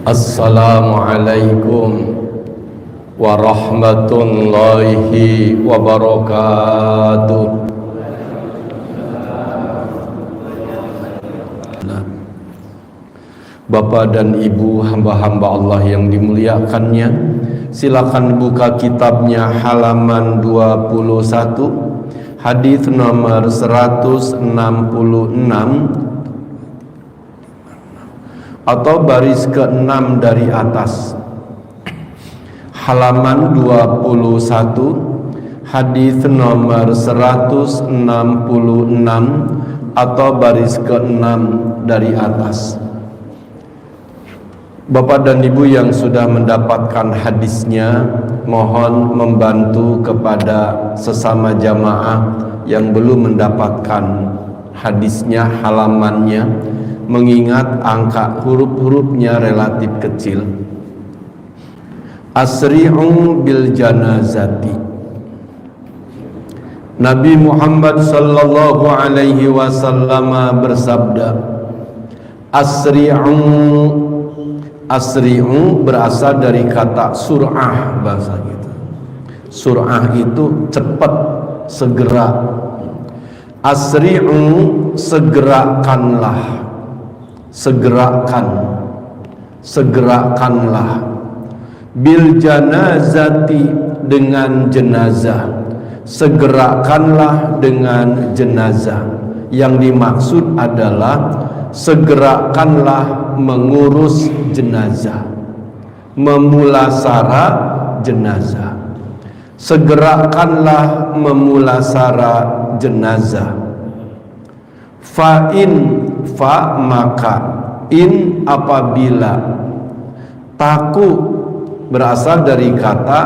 Assalamualaikum warahmatullahi wabarakatuh. Bapak dan Ibu hamba-hamba Allah yang dimuliakannya, silakan buka kitabnya halaman 21, hadis nomor 166 atau baris ke-6 dari atas. Halaman 21, hadis nomor 166 atau baris ke-6 dari atas. Bapak dan Ibu yang sudah mendapatkan hadisnya, mohon membantu kepada sesama jamaah yang belum mendapatkan hadisnya, halamannya, mengingat angka huruf-hurufnya relatif kecil. Asri'u bil janazati. Nabi Muhammad sallallahu alaihi wasallam bersabda, Asri'u berasal dari kata sur'ah, bahasa gitu. Sur'ah itu cepat, segera. Asri'u, segerakanlah. Segerakanlah. Bil janazati, dengan jenazah. Segerakanlah dengan jenazah. Yang dimaksud adalah segerakanlah mengurus jenazah, memulasara jenazah. Segerakanlah memulasara jenazah. Fa maka, in apabila, taku berasal dari kata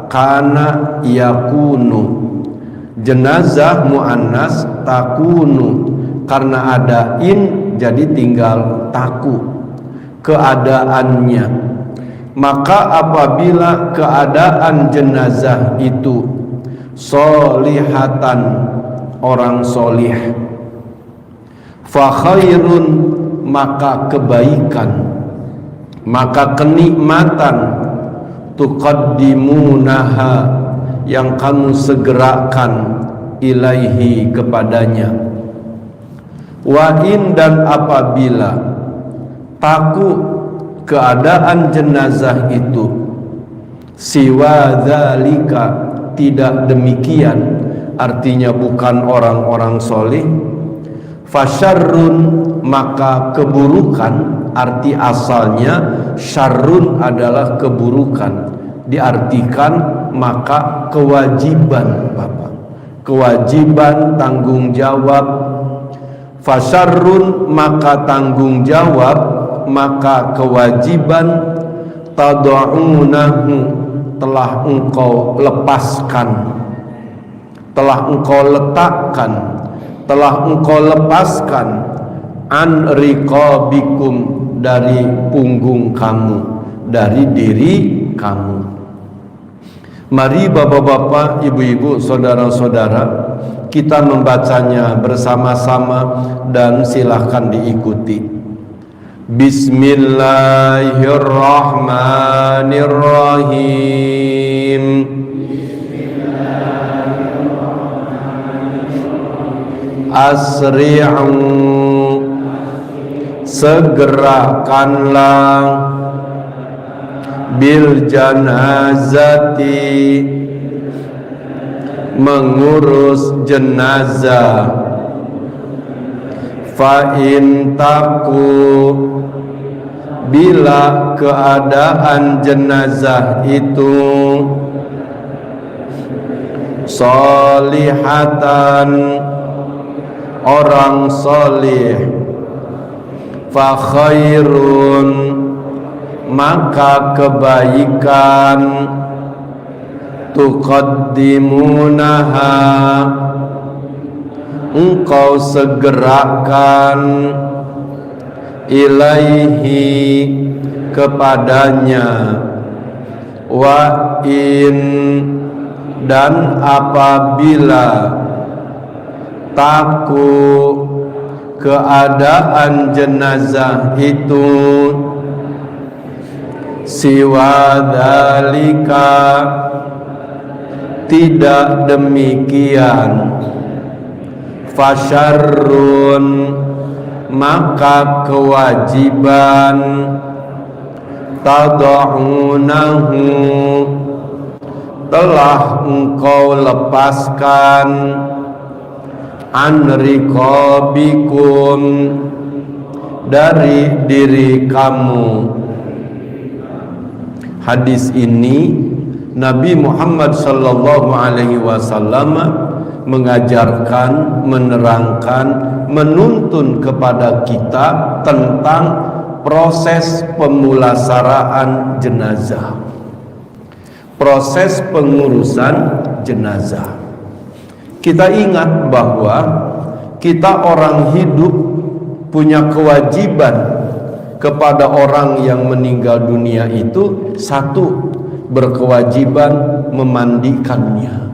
kana yakunu. Jenazah muannas takunu, karena ada in jadi tinggal taku keadaannya. Maka apabila keadaan jenazah itu solihatan, orang solih, fa khairun, maka kebaikan, maka kenikmatan, tuqaddimunaha, yang kamu segerakan, ilaihi, kepadanya. Wa in, dan apabila, taku keadaan jenazah itu, siwa dzalika, tidak demikian, artinya bukan orang-orang soleh, fasyarrun, maka keburukan, arti asalnya syarrun adalah keburukan, diartikan maka kewajiban, Bapak, kewajiban, tanggung jawab. Fasyarrun, maka tanggung jawab, maka kewajiban, tad'unahu, telah engkau lepaskan, telah engkau letakkan, telah engkau lepaskan, an riqabikum, dari punggung kamu, dari diri kamu. Mari bapak-bapak, ibu-ibu, saudara-saudara, kita membacanya bersama-sama dan silahkan diikuti. Bismillahirrahmanirrahim. Asri'u, segerakanlah, bil janazati, mengurus jenazah. Fa in taku, bila keadaan jenazah itu solihatan, orang solih, fa khairun, maka kebaikan, tuqaddimunaha, engkau segerakan, ilaihi, kepadanya. Wa in, dan apabila, taku keadaan jenazah itu siwa dzalika, tidak demikian, fasyarrun, maka kewajiban, tad'unahu, telah engkau lepaskan, an riqabikum, dari diri kamu. Hadis ini Nabi Muhammad sallallahu alaihi wasallam mengajarkan, menerangkan, menuntun kepada kita tentang proses pemulasaraan jenazah, proses pengurusan jenazah. Kita ingat bahwa kita orang hidup punya kewajiban kepada orang yang meninggal dunia itu. Satu, berkewajiban memandikannya.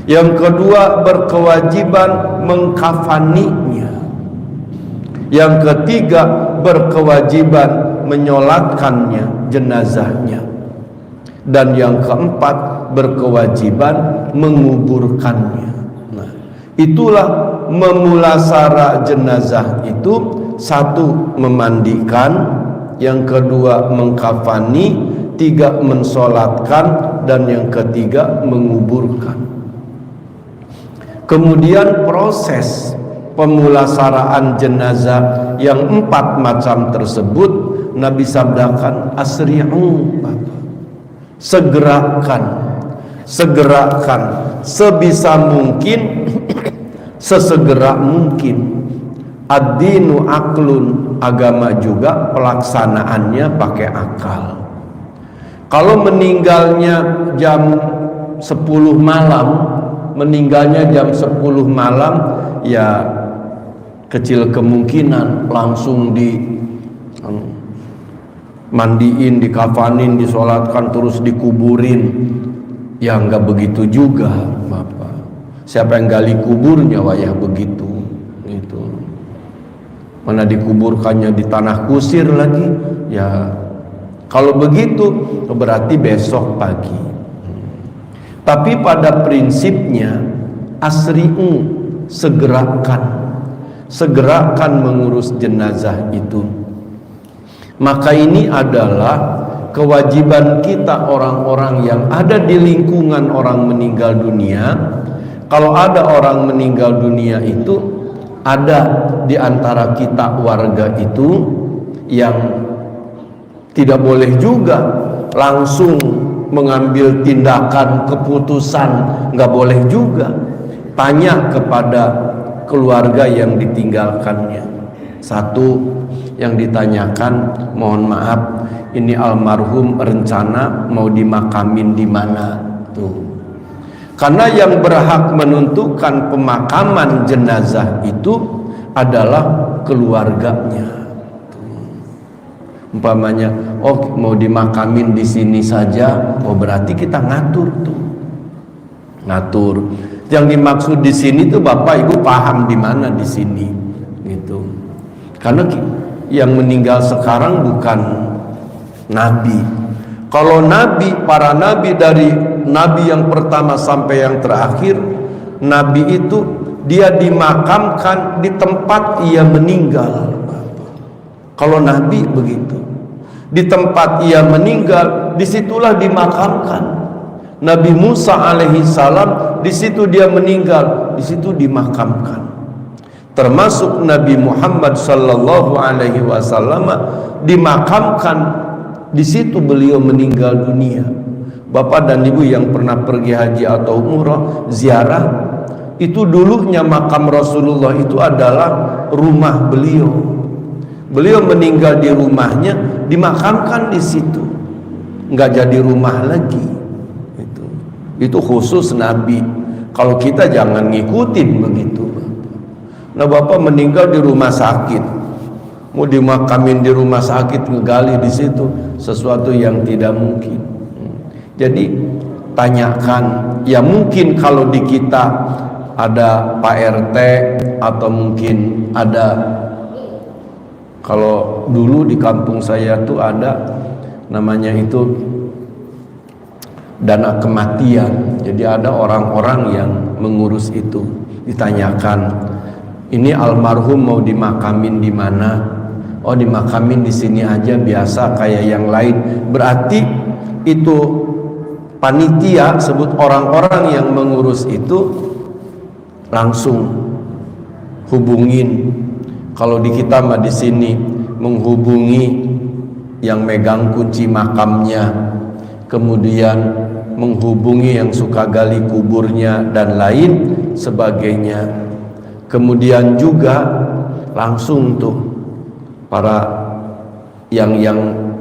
Yang kedua, berkewajiban mengkafaninya. Yang ketiga, berkewajiban menyolatkannya, jenazahnya. Dan yang keempat, berkewajiban menguburkannya. Nah, itulah memulasara jenazah itu. Satu, memandikan, yang kedua mengkafani, tiga mensolatkan, dan yang ketiga menguburkan. Kemudian proses pemulasaraan jenazah yang 4 macam tersebut Nabi sabdakan, asri'u, segerakan sebisa mungkin, sesegera mungkin. Ad-dinu aklun, agama juga pelaksanaannya pakai akal. Kalau meninggalnya jam 10 malam, ya kecil kemungkinan langsung mandiin, dikafanin, disolatkan, terus dikuburin. Ya enggak begitu juga, Bapak. Siapa yang gali kuburnya wayah begitu, gitu. Mana dikuburkannya di tanah kusir lagi, ya kalau begitu berarti besok pagi. Tapi pada prinsipnya asri'u, segerakan mengurus jenazah itu. Maka ini adalah kewajiban kita, orang-orang yang ada di lingkungan orang meninggal dunia. Kalau ada orang meninggal dunia itu, ada di antara kita warga itu yang tidak boleh juga langsung mengambil tindakan, keputusan, nggak boleh juga. Tanya kepada keluarga yang ditinggalkannya. Satu, yang ditanyakan, mohon maaf, ini almarhum rencana mau dimakamin di mana tuh. Karena yang berhak menentukan pemakaman jenazah itu adalah keluarganya. Umpamanya, oh mau dimakamin di sini saja, oh berarti kita ngatur tuh. Ngatur. Yang dimaksud di sini tuh Bapak Ibu paham di mana di sini, gitu. Karena yang meninggal sekarang bukan nabi. Kalau nabi, para nabi dari nabi yang pertama sampai yang terakhir, nabi itu dia dimakamkan di tempat ia meninggal. Kalau nabi begitu, di tempat ia meninggal, disitulah dimakamkan. Nabi Musa alaihi salam, di situ dia meninggal, di situ dimakamkan. Termasuk Nabi Muhammad sallallahu alaihi wasallam dimakamkan di situ beliau meninggal dunia. Bapak dan Ibu yang pernah pergi haji atau umrah, ziarah, itu dulunya makam Rasulullah itu adalah rumah beliau. Beliau meninggal di rumahnya, dimakamkan di situ. Enggak jadi rumah lagi. Itu khusus Nabi. Kalau kita jangan ngikutin begitu. Nah, Bapak meninggal di rumah sakit, mau dimakamin di rumah sakit, ngegali di situ, sesuatu yang tidak mungkin. Jadi tanyakan, ya mungkin kalau di kita ada Pak RT atau mungkin ada Kalau dulu di kampung saya tuh ada namanya itu dana kematian. Jadi ada orang-orang yang mengurus itu. Ditanyakan, ini almarhum mau dimakamin di mana? Oh, dimakamin di sini aja, biasa kayak yang lain. Berarti itu panitia, sebut orang-orang yang mengurus itu langsung hubungin. Kalau di kita mah di sini menghubungi yang megang kunci makamnya, kemudian menghubungi yang suka gali kuburnya dan lain sebagainya. Kemudian juga langsung tuh para yang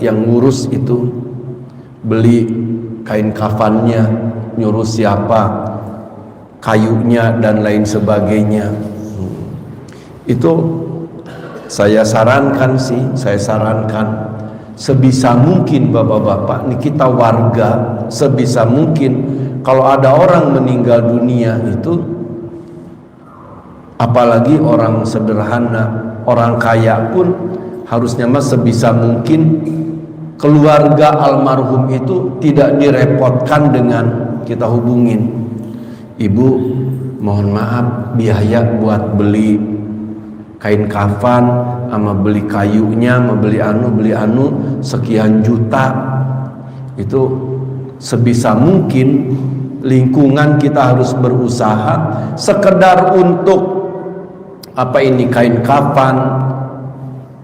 ngurus itu beli kain kafannya, nyuruh siapa, kayunya dan lain sebagainya. Itu saya sarankan sebisa mungkin bapak-bapak, ini kita warga, sebisa mungkin kalau ada orang meninggal dunia itu, apalagi orang sederhana, orang kaya pun harusnya mas sebisa mungkin keluarga almarhum itu tidak direpotkan dengan kita hubungin, ibu mohon maaf biaya buat beli kain kafan sama beli kayunya, sama beli anu sekian juta. Itu sebisa mungkin lingkungan kita harus berusaha sekedar untuk apa ini kain kafan,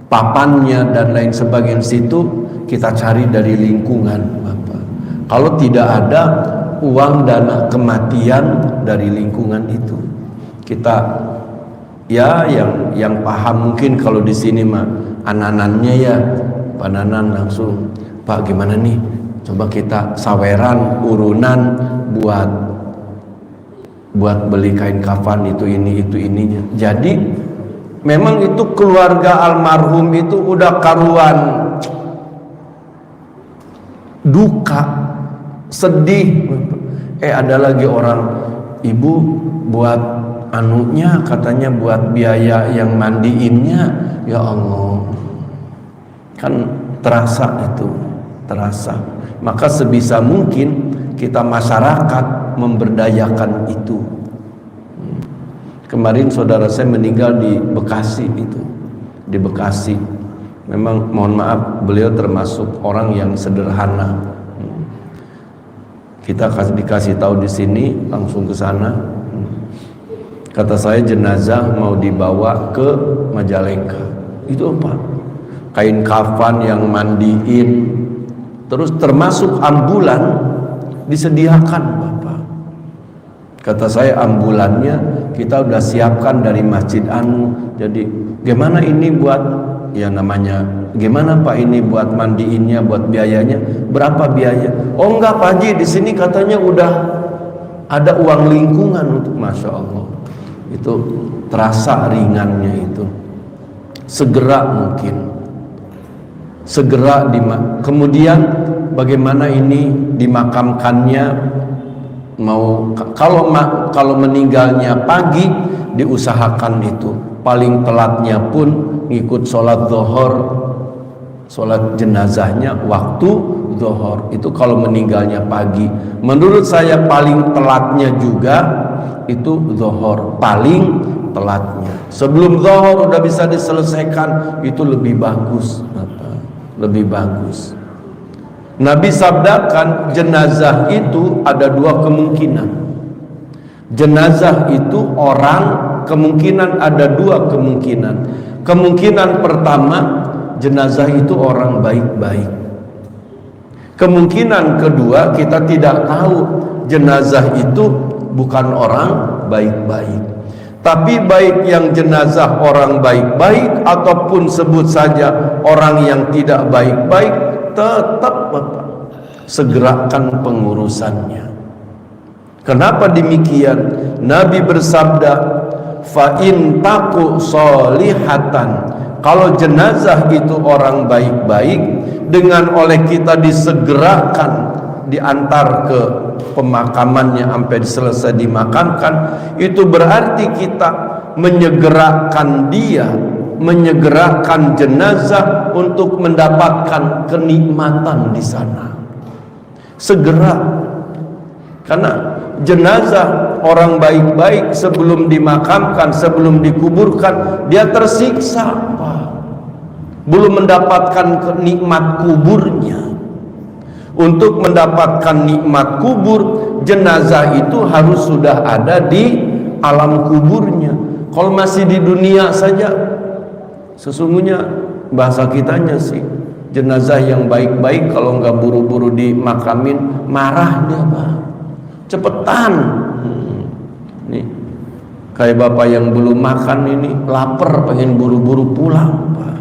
papannya dan lain sebagainya, situ kita cari dari lingkungan Bapak. Kalau tidak ada uang dana kematian dari lingkungan itu, kita ya yang paham mungkin kalau di sini mah ananannya ya Pak Nanan langsung, Pak gimana nih, coba kita saweran urunan buat beli kain kafan itu ininya. Jadi memang itu keluarga almarhum itu udah karuan duka, sedih. Ada lagi orang, ibu buat anunya katanya buat biaya yang mandiinnya, ya Allah, kan terasa itu, terasa. Maka sebisa mungkin kita masyarakat memberdayakan itu. Kemarin saudara saya meninggal di Bekasi itu, di Bekasi. Memang mohon maaf beliau termasuk orang yang sederhana. Kita dikasih tahu di sini, langsung ke sana. Kata saya jenazah mau dibawa ke Majalengka. Itu apa? Kain kafan yang mandiin, terus termasuk ambulan disediakan Bapak. Kata saya ambulannya kita udah siapkan dari Masjid Anu. Jadi gimana ini buat, ya namanya gimana Pak ini buat mandiinnya, buat biayanya, berapa biaya? Oh enggak Pak Haji, di sini katanya udah ada uang lingkungan untuk, Masya Allah. Itu terasa ringannya itu. Segera mungkin, segera kemudian bagaimana ini dimakamkannya, mau kalau meninggalnya pagi diusahakan itu paling telatnya pun ngikut sholat zuhur, sholat jenazahnya waktu zuhur. Itu kalau meninggalnya pagi. Menurut saya paling telatnya juga itu zuhur, paling telatnya. Sebelum zuhur udah bisa diselesaikan, itu lebih bagus Bapak, lebih bagus. Nabi sabdakan jenazah itu ada dua kemungkinan. Jenazah itu orang, kemungkinan ada dua kemungkinan. Kemungkinan pertama, jenazah itu orang baik-baik. Kemungkinan kedua, kita tidak tahu jenazah itu bukan orang baik-baik. Tapi baik yang jenazah orang baik-baik ataupun sebut saja orang yang tidak baik-baik, tetap Bapak segerakan pengurusannya. Kenapa demikian? Nabi bersabda, fa in taku solihatan, kalau jenazah itu orang baik-baik, dengan oleh kita disegerakan diantar ke pemakamannya sampai selesai dimakamkan, itu berarti kita menyegerakan dia menyegerakan jenazah untuk mendapatkan kenikmatan di sana. Segera, karena jenazah orang baik-baik sebelum dimakamkan, sebelum dikuburkan, dia tersiksa, Pak. Belum mendapatkan nikmat kuburnya. Untuk mendapatkan nikmat kubur, jenazah itu harus sudah ada di alam kuburnya. Kalau masih di dunia saja, sesungguhnya bahasa kitanya sih, jenazah yang baik-baik kalau nggak buru-buru dimakamin, marah dia, Pak. Cepetan. Nih, kayak bapak yang belum makan ini, lapar, pengen buru-buru pulang, Pak.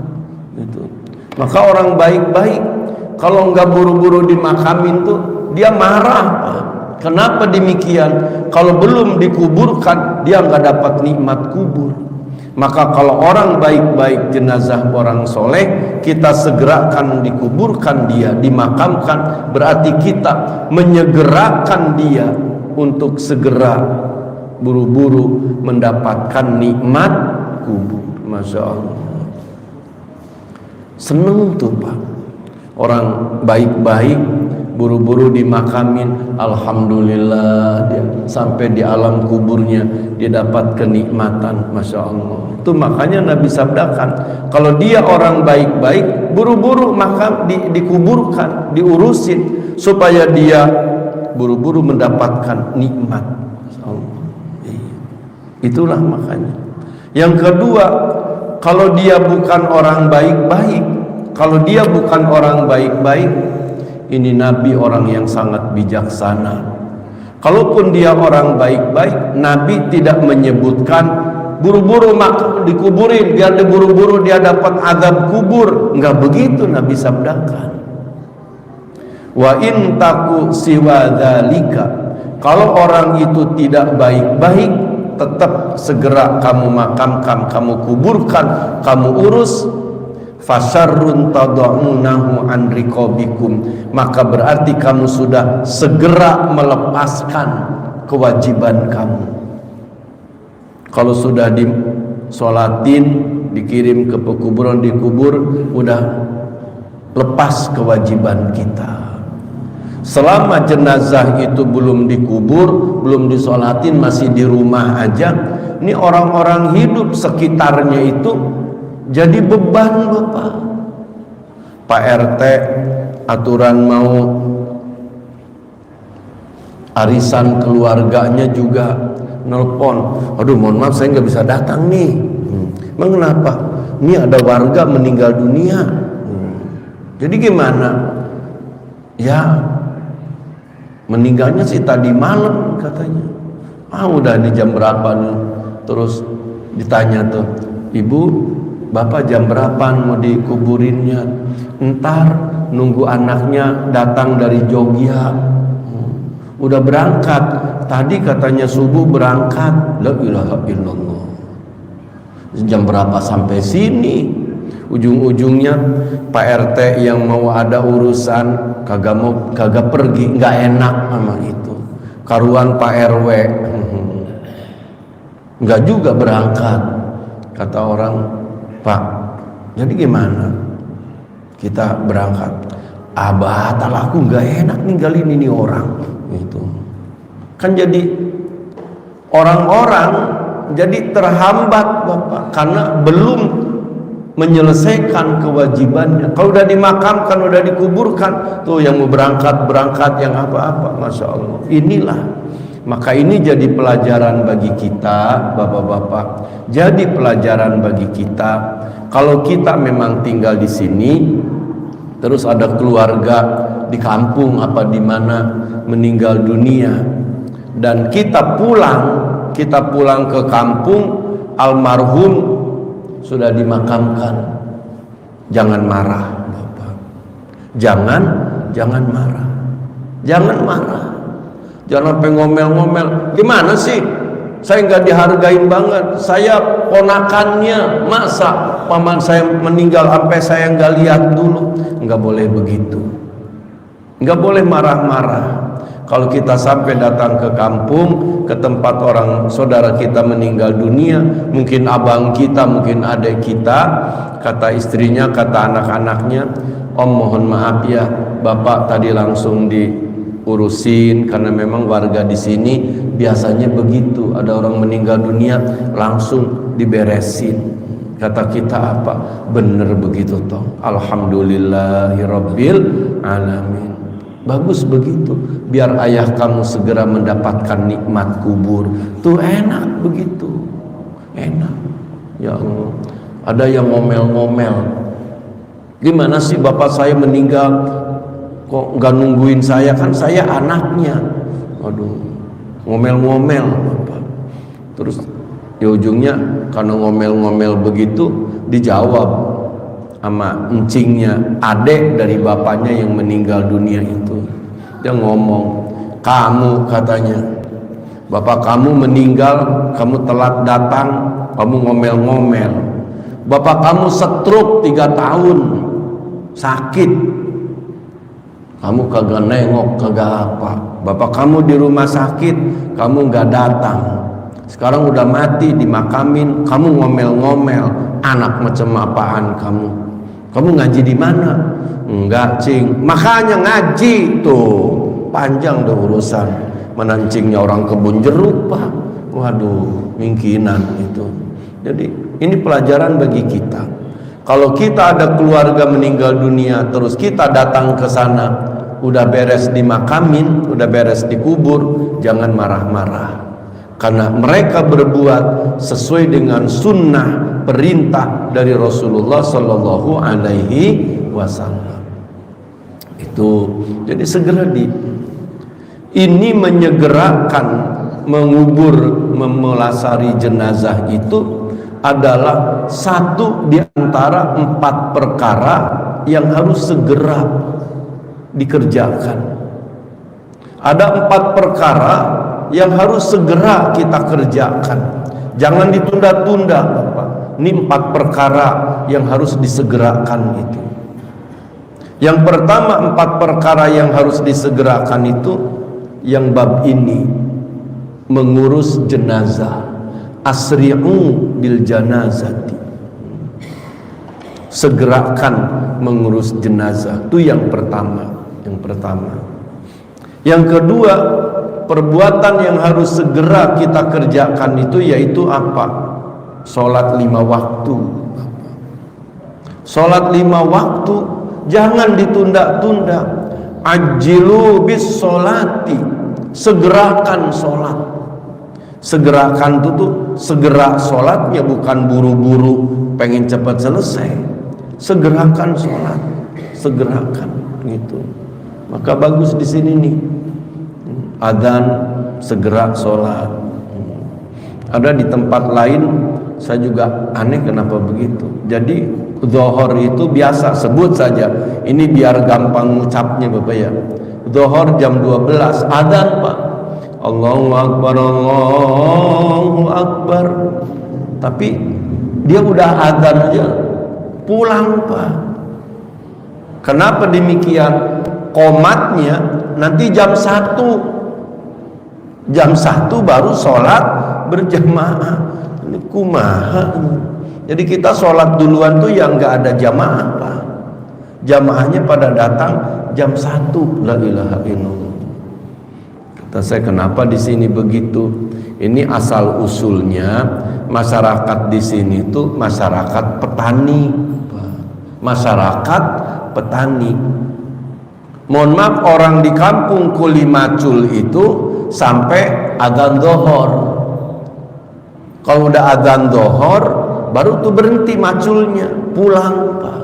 Gitu. Maka orang baik-baik kalau nggak buru-buru dimakamin tuh dia marah, Pak. Kenapa demikian? Kalau belum dikuburkan dia nggak dapat nikmat kubur. Maka kalau orang baik-baik, jenazah orang soleh, kita segerakan dikuburkan dia, dimakamkan, berarti kita menyegerakan dia untuk segera buru-buru mendapatkan nikmat kubur. Masya Allah, seneng tuh, Pak. Orang baik-baik buru-buru dimakamin, alhamdulillah, dia sampai di alam kuburnya dia dapat kenikmatan. Masya Allah. Itu makanya Nabi sabdakan, kalau dia orang baik-baik, buru-buru makam dikuburkan, diurusin supaya dia buru-buru mendapatkan nikmat. Masya Allah. Itulah makanya. Yang kedua, kalau dia bukan orang baik-baik, kalau dia bukan orang baik-baik, ini Nabi orang yang sangat bijaksana. Kalaupun dia orang baik-baik, Nabi tidak menyebutkan buru-buru dikuburin biar buru-buru dia dapat azab kubur. Enggak begitu Nabi sabdakan. Wa in taku siwa dzalika, kalau orang itu tidak baik-baik, tetap segera kamu makamkan, kamu kuburkan, kamu urus. Fasyarrun tad'unahu an riqabikum, maka berarti kamu sudah segera melepaskan kewajiban kamu. Kalau sudah disolatin, dikirim ke pekuburan, dikubur, udah lepas kewajiban kita. Selama jenazah itu belum dikubur, belum disolatin, masih di rumah aja, ini orang-orang hidup sekitarnya itu jadi beban, Bapak. Pak RT aturan mau arisan keluarganya juga nelpon, aduh mohon maaf saya nggak bisa datang nih. Emang kenapa? Ini ada warga meninggal dunia. Jadi gimana? Ya meninggalnya sih tadi malam katanya. Udah di jam berapa nih? Terus ditanya tuh, Ibu, Bapak jam berapa mau dikuburinnya? Entar nunggu anaknya datang dari Jogja. Udah berangkat. Tadi katanya subuh berangkat. La ilaha illallah. Jam berapa sampai sini? Ujung-ujungnya Pak RT yang mau ada urusan kagak pergi, nggak enak sama itu. Karuan Pak RW nggak juga berangkat. Kata orang, Pak, jadi gimana? Kita berangkat. Abah, aku nggak enak ninggalin ini orang. Itu kan jadi orang-orang jadi terhambat, Bapak, karena belum menyelesaikan kewajibannya. Kalau udah dimakamkan, udah dikuburkan, tuh yang mau berangkat yang apa-apa. Masya Allah. Inilah. Maka ini jadi pelajaran bagi kita, bapak-bapak. Jadi pelajaran bagi kita. Kalau kita memang tinggal di sini, terus ada keluarga di kampung apa di mana meninggal dunia, dan kita pulang ke kampung, almarhum sudah dimakamkan. Jangan marah, Bapak. Jangan marah. Jangan marah. Jangan sampai ngomel-ngomel. Gimana sih? Saya nggak dihargain banget. Saya ponakannya, masa paman saya meninggal sampai saya nggak lihat dulu? Nggak boleh begitu. Nggak boleh marah-marah. Kalau kita sampai datang ke kampung, ke tempat orang saudara kita meninggal dunia, mungkin abang kita, mungkin adik kita, kata istrinya, kata anak-anaknya, "Om, mohon maaf ya, Bapak tadi langsung diurusin karena memang warga di sini biasanya begitu, ada orang meninggal dunia langsung diberesin." Kata kita apa? Bener begitu toh. Alhamdulillahirabbil alamin. Bagus begitu, biar ayah kamu segera mendapatkan nikmat kubur. Tuh enak begitu, enak. Ya Allah, ada yang ngomel-ngomel, gimana sih bapak saya meninggal kok nggak nungguin saya, kan saya anaknya. Aduh, ngomel-ngomel bapak. Terus di ujungnya karena ngomel-ngomel begitu dijawab sama encingnya, adek dari bapaknya yang meninggal dunia itu. Dia ngomong, "Kamu," katanya, "bapak kamu meninggal, kamu telat datang, kamu ngomel-ngomel. Bapak kamu stroke 3 tahun, sakit, kamu kagak nengok, kagak apa. Bapak kamu di rumah sakit, kamu gak datang. Sekarang udah mati, dimakamin, kamu ngomel-ngomel. Anak macam apaan kamu? Kamu ngaji di mana?" "Enggak, Cing." "Makanya ngaji tuh." Panjang deh urusan. Menancingnya orang kebun jeruk, Pak. Waduh, mingkinan itu. Jadi ini pelajaran bagi kita. Kalau kita ada keluarga meninggal dunia, terus kita datang ke sana, udah beres dimakamin, udah beres dikubur, jangan marah-marah. Karena mereka berbuat sesuai dengan sunnah perintah dari Rasulullah Sallallahu Alaihi Wasallam. Itu jadi segera ini menyegerakan mengubur, memulasari jenazah itu adalah satu di antara 4 perkara yang harus segera dikerjakan. Ada 4 perkara yang harus segera kita kerjakan, jangan ditunda-tunda, Bapak. Ini 4 perkara yang harus disegerakan itu. Yang pertama, 4 perkara yang harus disegerakan itu yang bab ini, mengurus jenazah. Asri'u bil janazati, segerakan mengurus jenazah. Itu yang pertama. Yang kedua, perbuatan yang harus segera kita kerjakan itu yaitu apa? Sholat 5 waktu. Sholat 5 waktu jangan ditunda-tunda. Ajilu bis sholati, segerakan sholat. Segerakan itu tuh segera sholatnya, bukan buru-buru pengen cepat selesai. Segerakan sholat, segerakan gitu. Maka bagus di sini nih, adzan segera sholat. Ada di tempat lain saya juga aneh kenapa begitu. Jadi zuhur itu biasa, sebut saja ini biar gampang ngucapnya Bapak ya. Zuhur jam 12 adzan Pak, Allahu Akbar, Allahu Akbar. Tapi dia udah adzan aja pulang Pak. Kenapa demikian? Qomatnya nanti jam 1 baru sholat berjamaah. Ini kumaha. Jadi kita sholat duluan tuh yang nggak ada jamaah Pak. Jamaahnya pada datang jam 1. La ilaha illallah. Kata saya, kenapa di sini begitu? Ini asal usulnya masyarakat di sini tuh masyarakat petani, masyarakat petani. Mohon maaf, orang di kampung Kulimacul itu sampai adzan zuhur. Kalau udah adzan zuhur baru tuh berhenti maculnya, pulang Pak.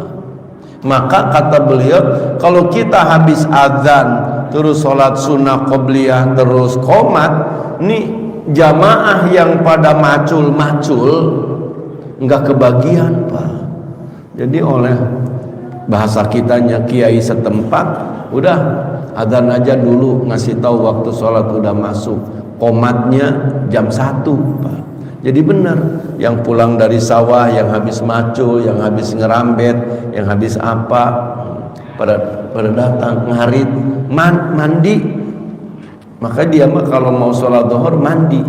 Maka kata beliau, kalau kita habis adzan terus sholat sunnah qobliyah terus qomat, nih jamaah yang pada macul-macul nggak kebagian Pak. Jadi oleh bahasa kitanya kiai setempat, udah adzan aja dulu, ngasih tahu waktu sholat udah masuk, qomatnya jam 1 Pak. Jadi benar, yang pulang dari sawah, yang habis macul, yang habis ngerambet, yang habis apa, pada datang ngarit, mandi, Maka dia mah kalau mau sholat zuhur mandi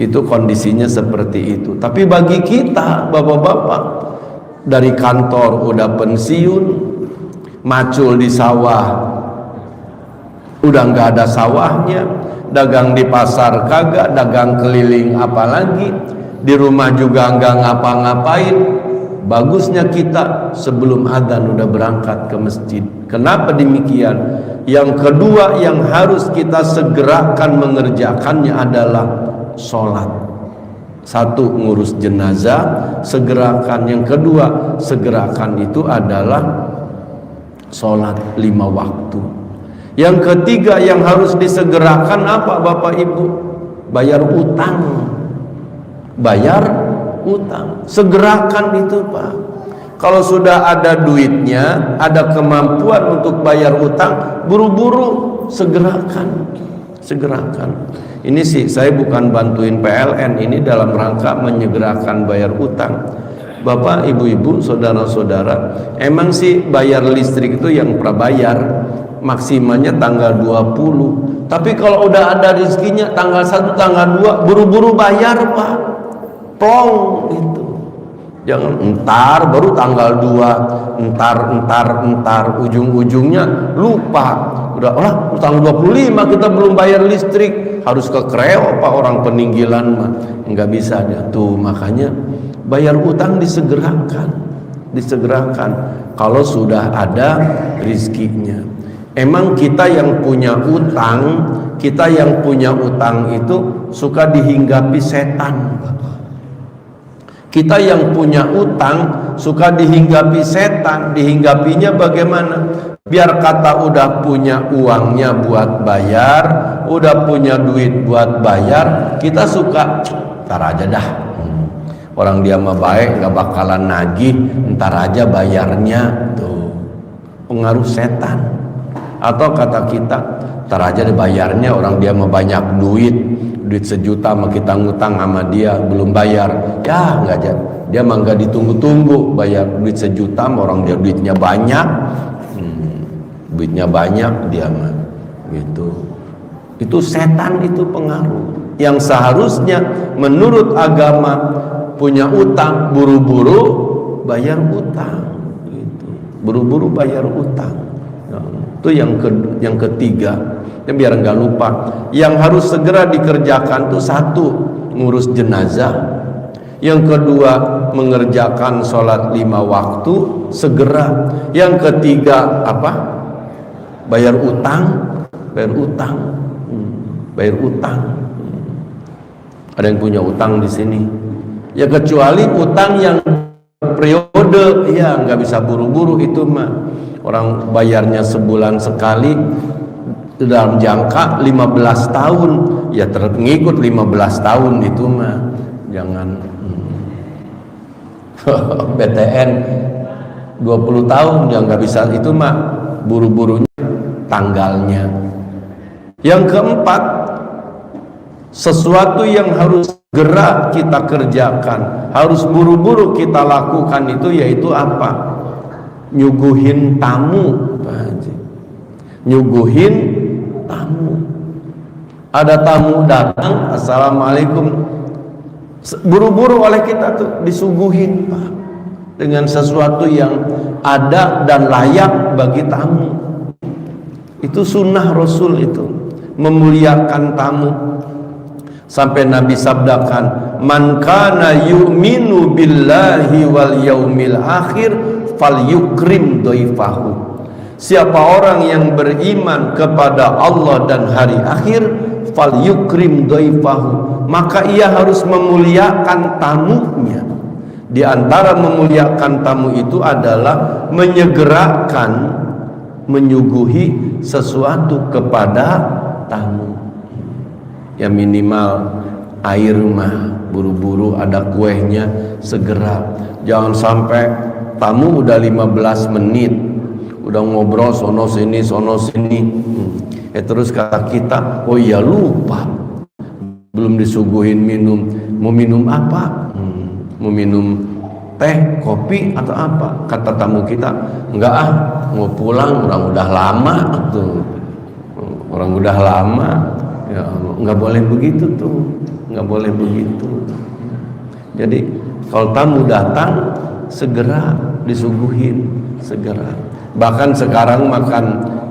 itu kondisinya seperti itu. Tapi bagi kita bapak-bapak dari kantor udah pensiun, macul di sawah udah nggak ada sawahnya, dagang di pasar kagak, dagang keliling apalagi, di rumah juga nggak ngapa-ngapain. Bagusnya kita sebelum adzan udah berangkat ke masjid. Kenapa demikian? Yang kedua yang harus kita segerakan mengerjakannya adalah sholat. Satu, ngurus jenazah, segerakan. Yang kedua, segerakan itu adalah sholat 5 waktu. Yang ketiga yang harus disegerakan apa Bapak Ibu? Bayar utang. Bayar utang. Segerakan itu Pak. Kalau sudah ada duitnya, ada kemampuan untuk bayar utang, buru-buru segerakan. Segerakan. Ini sih saya bukan bantuin PLN, ini dalam rangka menyegerakan bayar utang. Bapak, ibu-ibu, saudara-saudara, emang sih bayar listrik itu yang prabayar maksimalnya tanggal 20. Tapi kalau udah ada rezekinya tanggal 1, tanggal 2, buru-buru bayar Pak. Plong itu. Jangan entar baru tanggal 2, entar ujung-ujungnya lupa. Udah tanggal 25 kita belum bayar listrik, harus ke kreo Pak, orang peninggilan mah. Enggak bisa dia. Tuh makanya bayar utang disegerakan kalau sudah ada rizkinya. Emang kita yang punya utang itu suka dihinggapi setan. Kita yang punya utang suka dihinggapi setan. Dihinggapinya bagaimana? Biar kata udah punya uangnya buat bayar, udah punya duit buat bayar, kita suka ntar aja dah. Orang dia mah baik, nggak bakalan nagih, ntar aja bayarnya. Tuh pengaruh setan. Atau kata kita, ntar aja deh bayarnya, orang dia mah banyak duit 1 juta mah kita ngutang sama dia belum bayar, ya nggak aja, dia mah nggak ditunggu-tunggu bayar duit 1 juta, orang dia duitnya banyak, dia mah gitu. Itu setan, itu pengaruh. Yang seharusnya menurut agama punya utang, buru-buru bayar utang gitu. Buru-buru bayar utang. Itu yang ketiga. Biar nggak lupa, yang harus segera dikerjakan tuh satu, ngurus jenazah. Yang kedua, mengerjakan sholat 5 waktu segera. Yang ketiga apa? Bayar utang. Ada yang punya utang di sini? Ya kecuali utang yang periode, ya nggak bisa buru-buru itu mah. Orang bayarnya sebulan sekali dalam jangka 15 tahun, ya ngikut 15 tahun itu mah. Jangan BTN 20 tahun, ya nggak bisa itu mah, buru-burunya tanggalnya. Yang keempat, sesuatu yang harus segera kita kerjakan, harus buru-buru kita lakukan itu yaitu apa? Nyuguhin tamu, Pak Haji. Nyuguhin tamu. Ada tamu datang, assalamualaikum, buru-buru oleh kita tuh disuguhin Pak, dengan sesuatu yang ada dan layak bagi tamu. Itu sunnah Rasul, itu memuliakan tamu. Sampai Nabi sabdakan, man kana yu'minu billahi wal yaumil akhir falyukrim dhaifahu. Siapa orang yang beriman kepada Allah dan hari akhir, falyukrim dhaifahu, maka ia harus memuliakan tamunya. Di antara memuliakan tamu itu adalah menyegerakan, menyuguhi sesuatu kepada tamu. Ya minimal air mah buru-buru, ada kuehnya segera. Jangan sampai tamu udah 15 menit udah ngobrol sono sini terus kata kita, oh iya lupa belum disuguhin minum. Mau minum apa? Mau minum teh, kopi atau apa? Kata tamu kita, enggak mau pulang, orang udah lama tuh. Orang udah lama, ya Allah, nggak boleh begitu tuh, nggak boleh begitu. Jadi kalau tamu datang segera disuguhin, segera. Bahkan sekarang makan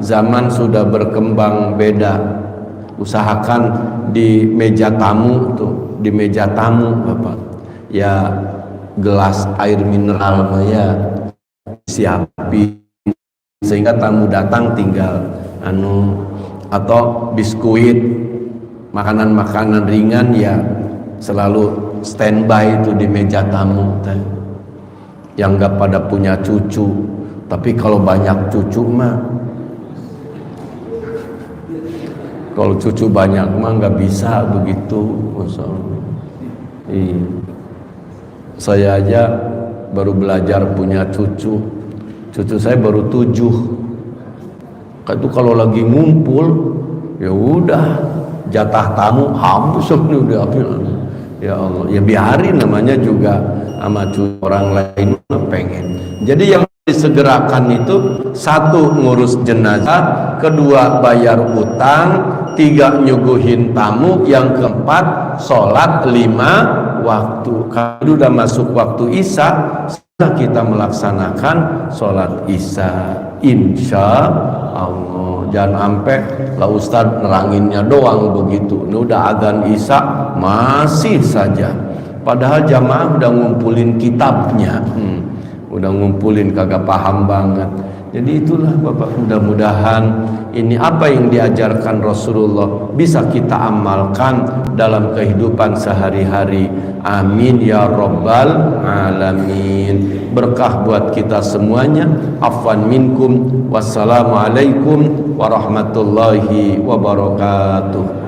zaman sudah berkembang beda. Usahakan di meja tamu tuh, di meja tamu Bapak, ya gelas air mineral ya siapin sehingga tamu datang tinggal atau biskuit, makanan-makanan ringan ya selalu standby itu di meja tamu. Yang nggak pada punya cucu, tapi kalau banyak cucu mah, kalau cucu banyak mah nggak bisa begitu. Iya. Saya aja baru belajar punya cucu saya baru 7. Itu kalau lagi ngumpul ya udah jatah tamu habis udah ya Allah, ya biarin, namanya juga sama orang lain pengen. Jadi yang disegerakan itu, 1 ngurus jenazah, 2 bayar utang, 3 nyuguhin tamu, yang keempat sholat 5 waktu. Kalau udah masuk waktu isya, kita melaksanakan sholat isya insya Allah. Jangan sampai lah Ustaz neranginnya doang begitu, ini udah adzan isya masih saja, padahal jamaah udah ngumpulin kitabnya, udah ngumpulin, kagak paham banget. Jadi itulah Bapak, mudah-mudahan ini apa yang diajarkan Rasulullah bisa kita amalkan dalam kehidupan sehari-hari. Amin ya rabbal alamin. Berkah buat kita semuanya. Afwan minkum. Wassalamualaikum warahmatullahi wabarakatuh.